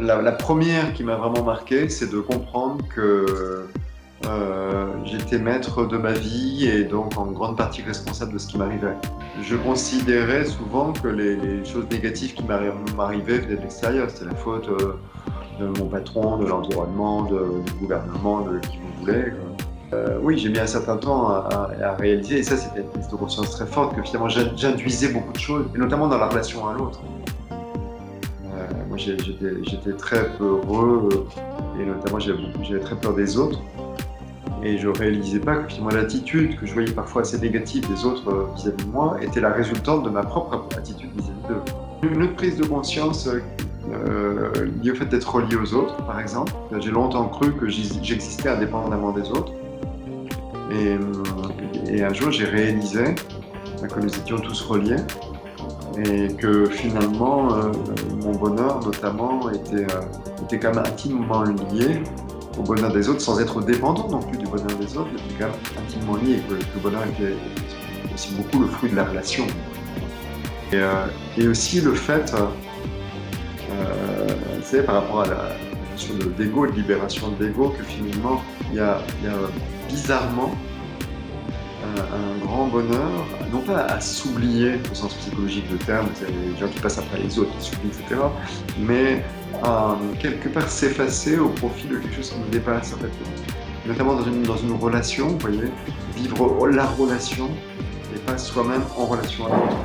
La première qui m'a vraiment marqué, c'est de comprendre que j'étais maître de ma vie et donc en grande partie responsable de ce qui m'arrivait. Je considérais souvent que les choses négatives qui m'arrivaient venaient de l'extérieur. C'était la faute de mon patron, de l'environnement, du gouvernement, de qui vous voulez. Oui, j'ai mis un certain temps à réaliser, et ça c'était une prise de conscience très forte, que finalement j'induisais beaucoup de choses, et notamment dans la relation à l'autre. Moi j'étais très peureux, et notamment j'avais très peur des autres. Et je ne réalisais pas que finalement l'attitude que je voyais parfois assez négative des autres vis-à-vis de moi était la résultante de ma propre attitude vis-à-vis d'eux. Une autre prise de conscience liée au fait d'être relié aux autres, par exemple. J'ai longtemps cru que j'existais indépendamment des autres. Et un jour, j'ai réalisé que nous étions tous reliés et que finalement, mon bonheur, notamment, était quand même intimement lié au bonheur des autres, sans être dépendant non plus du bonheur des autres, mais quand même intimement lié, que le bonheur était aussi beaucoup le fruit de la relation. Et aussi le fait, c'est par rapport à la notion d'ego, de libération de l'ego, que finalement, il y a bizarrement un grand bonheur, non pas à s'oublier au sens psychologique du terme, c'est les gens qui passent après les autres, qui s'oublient, etc., mais à quelque part s'effacer au profit de quelque chose qui nous dépasse, en fait. Notamment dans une relation, vous voyez, vivre la relation et pas soi-même en relation à l'autre.